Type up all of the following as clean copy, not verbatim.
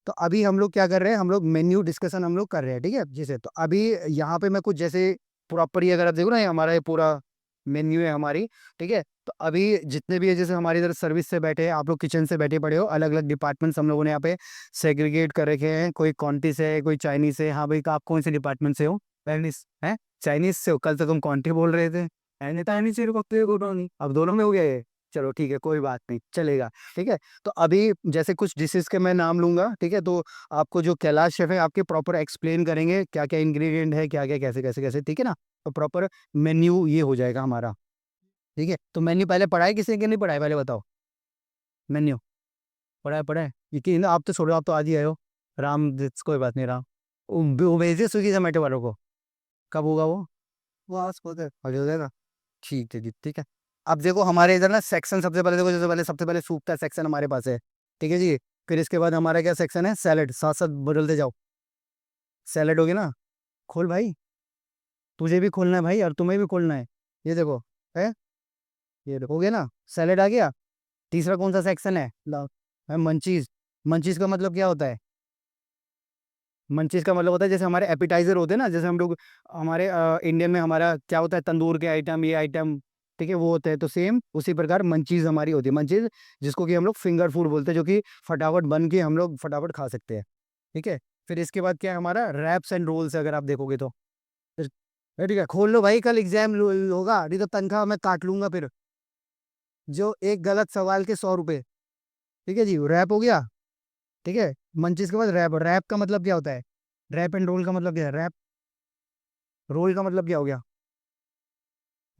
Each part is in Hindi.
तो अभी हम लोग क्या कर रहे हैं, हम लोग मेन्यू डिस्कशन हम लोग कर रहे हैं, ठीक है जिसे। तो अभी यहाँ पे मैं कुछ जैसे प्रॉपर अगर आप देखो ना, ये हमारा ये पूरा मेन्यू है हमारी, ठीक है। तो अभी जितने भी है, जैसे हमारी इधर सर्विस से बैठे हैं, आप लोग किचन से बैठे पड़े हो, अलग अलग डिपार्टमेंट्स हम लोगों ने यहाँ पे सेग्रीगेट कर रखे हैं। कोई क्वांटी से है, कोई चाइनीज से। हाँ भाई, आप कौन से डिपार्टमेंट से हो? चाइनीज है? चाइनीज से हो? कल तो तुम क्वांटी बोल रहे थे। चाइनीज से अब दोनों में हो गया ये। चलो ठीक है, कोई बात नहीं, चलेगा। ठीक है। तो अभी जैसे कुछ डिशेस के मैं नाम लूंगा, ठीक है। तो आपको जो कैलाश शेफ है आपके प्रॉपर एक्सप्लेन करेंगे क्या क्या इंग्रेडिएंट है, क्या क्या कैसे कैसे कैसे, ठीक है ना। तो प्रॉपर मेन्यू ये हो जाएगा हमारा। ठीक है। तो मेन्यू पहले पढ़ा है किसी ने कि नहीं पढ़ा है, पहले बताओ। मेन्यू पढ़ा है यकीन, आप तो छोड़ो, आप तो आज ही आए हो। कोई बात नहीं, राम वो भेजिए स्विगी जोमेटो वालों को। कब होगा वो आज होता हो जाएगा। ठीक है जी, ठीक है। अब देखो हमारे इधर ना सेक्शन, सबसे पहले देखो, जैसे पहले सबसे पहले सूप का सेक्शन हमारे पास है, ठीक है जी। फिर इसके बाद हमारा क्या सेक्शन है, सैलेड, साथ साथ बदलते जाओ। सैलेड हो गया ना, खोल भाई, तुझे भी खोलना है भाई और तुम्हें भी खोलना है। ये देखो, है, ये देखो, हो गया ना, सैलेड आ गया। तीसरा कौन सा सेक्शन है, लाओ, है मंचीज। मंचीज का मतलब क्या होता है? मंचीज का मतलब होता है जैसे हमारे एपिटाइजर होते हैं ना, जैसे हम लोग हमारे इंडियन में हमारा क्या होता है, तंदूर के आइटम, ये आइटम, ठीक है, वो होते हैं। तो सेम उसी प्रकार मंचीज हमारी होती है, मंचीज, जिसको कि हम लोग फिंगर फूड बोलते हैं, जो कि फटाफट बन के हम लोग फटाफट खा सकते हैं। ठीक है। फिर इसके बाद क्या है हमारा, रैप्स एंड रोल्स, अगर आप देखोगे तो ठीक है, खोल लो भाई, कल एग्जाम होगा, नहीं तो तनख्वाह मैं काट लूंगा फिर। जो एक गलत सवाल के 100 रुपए। ठीक है जी, रैप हो गया। ठीक है। मंचीज के बाद रैप, रैप का मतलब क्या होता है? रैप एंड रोल का मतलब क्या है? रैप, रोल का मतलब क्या हो गया?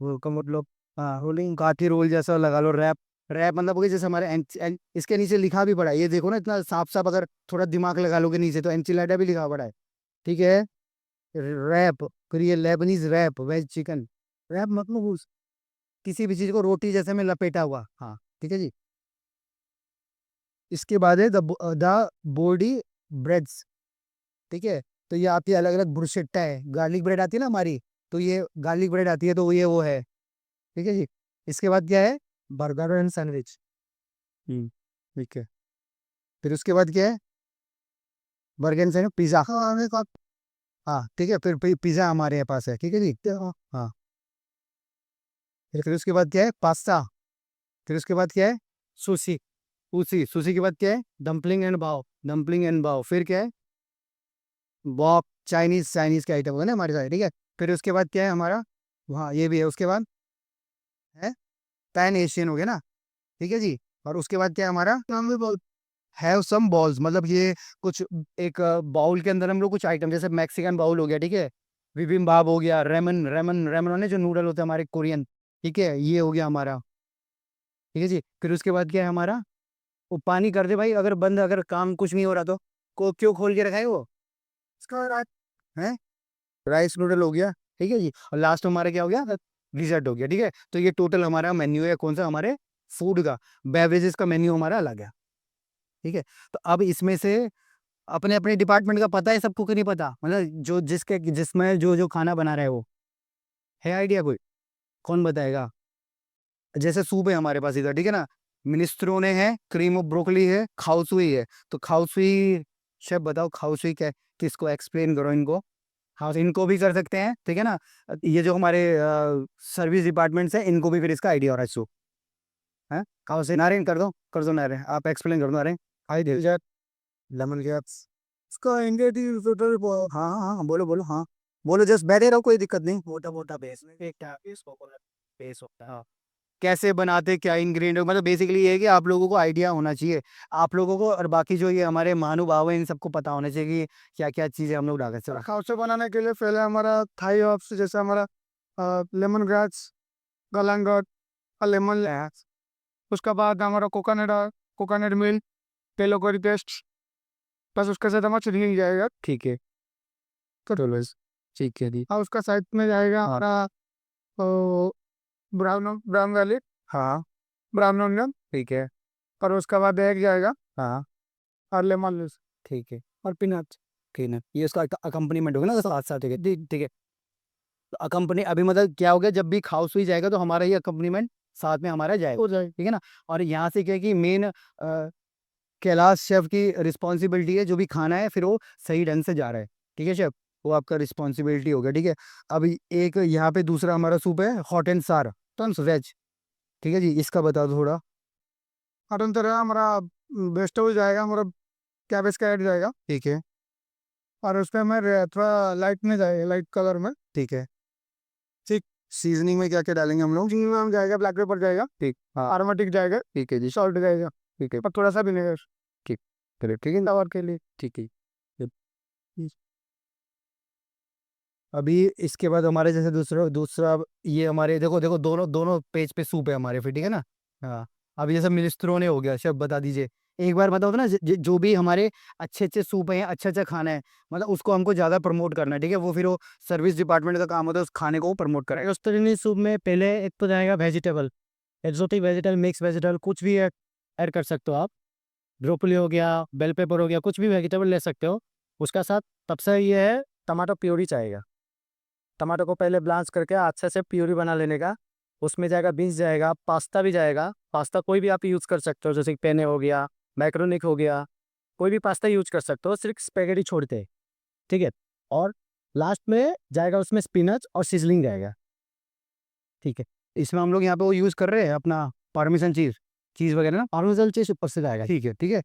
रोल का मतलब, हाँ, रोलिंग, काठी रोल जैसा लगा लो, रैप। रैप मतलब हो गया जैसे हमारे इसके नीचे लिखा भी पड़ा है, ये देखो ना, इतना साफ साफ, अगर थोड़ा दिमाग लगा लोगे नीचे तो एंचिलाडा भी लिखा पड़ा है। ठीक है। रैप, फिर ये Lebanese wrap, veg chicken. Wrap मतलब उस किसी भी चीज को रोटी जैसे में लपेटा हुआ, हाँ, ठीक है जी। इसके बाद है द बॉडी ब्रेड्स, ठीक है। तो ये आपकी अलग अलग ब्रुशेट्टा है, गार्लिक ब्रेड आती है ना हमारी, तो ये गार्लिक ब्रेड आती है, तो ये वो है। ठीक है जी। इसके बाद क्या है, बर्गर एंड सैंडविच। ठीक है। फिर उसके बाद क्या है, बर्गर एंड सैंडविच, पिज्जा। हाँ ठीक है, फिर पिज्जा हमारे यहाँ पास है, ठीक है जी। हाँ। फिर उसके बाद क्या है, पास्ता। फिर उसके बाद क्या है, सुशी। सुशी, सुशी के बाद क्या है, डम्पलिंग एंड बाओ, डम्पलिंग एंड बाओ। फिर क्या है, बॉक, चाइनीज, चाइनीज के आइटम होगा ना हमारे साथ, ठीक है। फिर उसके बाद क्या है हमारा, हाँ ये भी है। उसके बाद है पैन एशियन हो गया ना, ठीक है जी। और उसके बाद क्या है हमारा, हैव सम बॉल्स, मतलब ये कुछ एक बाउल के अंदर हम लोग कुछ आइटम, जैसे मैक्सिकन बाउल हो गया, ठीक है। बिबिम्बाप हो गया, रेमन, रेमन, रेमन जो नूडल होते हैं हमारे कोरियन, ठीक है, ये हो गया हमारा। ठीक है जी। फिर उसके बाद क्या है हमारा, वो पानी कर दे भाई, अगर बंद, अगर काम कुछ नहीं हो रहा तो को क्यों खोल के रखा है वो, इसका है, राइस नूडल हो गया। ठीक है जी। और लास्ट में हमारा क्या हो गया, डिजर्ट हो गया, ठीक है। तो ये टोटल हमारा मेन्यू है, कौन सा, हमारे फूड का। बेवरेजेस का मेन्यू हमारा अलग है। ठीक है। तो अब इसमें से अपने अपने डिपार्टमेंट का पता है सबको कि नहीं पता, मतलब जो जिसके जिसमें जो जो खाना बना रहा है वो, है आइडिया कोई? कौन बताएगा? जैसे सूप है हमारे पास इधर, ठीक है ना, मिनिस्ट्रोने है, क्रीम ऑफ ब्रोकली है, खाउसुई है। तो खाउसुई, शेफ बताओ खाउसुई क्या, किसको एक्सप्लेन करो इनको। हाँ, तो इनको भी कर सकते हैं, ठीक है ना। ये जो हमारे सर्विस डिपार्टमेंट्स है, इनको भी फिर इसका आइडिया हो रहा है सूप है। खाउसुई, नारायण कर दो नारायण, आप एक्सप्लेन कर दो नारायण। आई दे लेमन ग्रेप्स, इसका इंग्रेडिएंट्स टोटल, हाँ हाँ हाँ, बोलो बोलो, हाँ बोलो, जस्ट बैठे रहो, कोई दिक्कत नहीं। मोटा मोटा बेस में एक कोकोनट बेस होता है, हाँ। कैसे बनाते, क्या इंग्रेडिएंट, मतलब बेसिकली ये है कि आप लोगों को आइडिया होना चाहिए, आप लोगों को, और बाकी जो ये हमारे महानुभाव हैं इन सबको पता होना चाहिए कि क्या क्या चीजें हम लोग डाल सकते हैं। खाउसे बनाने के लिए पहले हमारा थाई ऑप्स, जैसे हमारा लेमन ग्रास, कलंगट और लेमन, उसका बाद हमारा कोकोनट, कोकोनट मिल्क, तेलो करी पेस्ट, बस उसके साथ हमारा चटनी जाएगा, ठीक है। करो बस, ठीक है जी। और उसका साइड में जाएगा हमारा ब्राउन ब्राउन गार्लिक, हाँ, ब्राउन ऑनियन, ठीक है। और उसके बाद एक जाएगा, हाँ, और लेमन जूस, ठीक है, और पीनट, पीनट, ये उसका अकम्पनीमेंट होगा ना साथ साथ, ठीक है, ठीक है। तो अकम्पनी अभी मतलब क्या हो गया, जब भी खाउस हुई जाएगा तो हमारा ये अकम्पनीमेंट साथ में हमारा जाएगा, हो जाएगा, ठीक है ना। और यहाँ से क्या है कि मेन कैलाश शेफ की रिस्पॉन्सिबिलिटी है, जो भी खाना है फिर वो सही ढंग से जा रहा है। ठीक है शेफ, वो आपका रिस्पॉन्सिबिलिटी हो गया। ठीक है, अब एक यहाँ पे दूसरा हमारा सूप है हॉट एंड सार टर्म्स वेज। ठीक है जी, इसका बता दो थोड़ा। हटन तरह हमारा बेस्ट हो जाएगा, हमारा कैबेज का ऐड जाएगा, ठीक है। और उस पर हमें थोड़ा लाइट में जाएगा, लाइट कलर में। ठीक है। ठीक। सीजनिंग में क्या क्या डालेंगे हम लोग? जिंग में हम जाएगा, ब्लैक पेपर जाएगा, ठीक, हाँ। अरोमेटिक जाएगा, ठीक है जी। सॉल्ट जाएगा, ठीक है। और थोड़ा सा विनेगर ठीक। चलिए, ठीक है। फ्लेवर के लिए। ठीक है। ये- अभी इसके बाद हमारे जैसे दूसरा दूसरा ये हमारे देखो देखो दोनों दोनों पेज पे सूप है हमारे, फिर ठीक है ना। हाँ। अभी जैसे मिनेस्ट्रोने हो गया, शेफ बता दीजिए एक बार, बताओ तो ना जो भी हमारे अच्छे अच्छे सूप हैं, अच्छा अच्छा खाना है, मतलब उसको हमको ज्यादा प्रमोट करना है। ठीक है, वो फिर वो सर्विस डिपार्टमेंट का काम होता है उस खाने को प्रमोट करें। रोस्टेड सूप में पहले एक तो जाएगा vegetable, exotic vegetable, mix vegetable, कुछ भी ऐड कर सकते हो आप। ब्रोकली हो गया, बेल पेपर हो गया, कुछ भी वेजिटेबल ले सकते हो। उसका साथ सबसे ये है, टमाटो प्योरी चाहिएगा। टमाटो को पहले ब्लांच करके अच्छे से प्योरी बना लेने का। उसमें जाएगा बीन्स, जाएगा पास्ता भी जाएगा। पास्ता कोई भी आप यूज़ कर सकते हो, जैसे कि पेने हो गया, मैक्रोनिक हो गया, कोई भी पास्ता यूज कर सकते हो, सिर्फ स्पेगेटी छोड़ते हैं। ठीक है। और लास्ट में जाएगा उसमें स्पिनच और सिजलिंग जाएगा। ठीक है, इसमें हम लोग यहाँ पे वो यूज कर रहे हैं अपना पार्मेसन चीज, चीज वगैरह ना। पार्मेसन चीज ऊपर से जाएगा। ठीक है, ठीक है।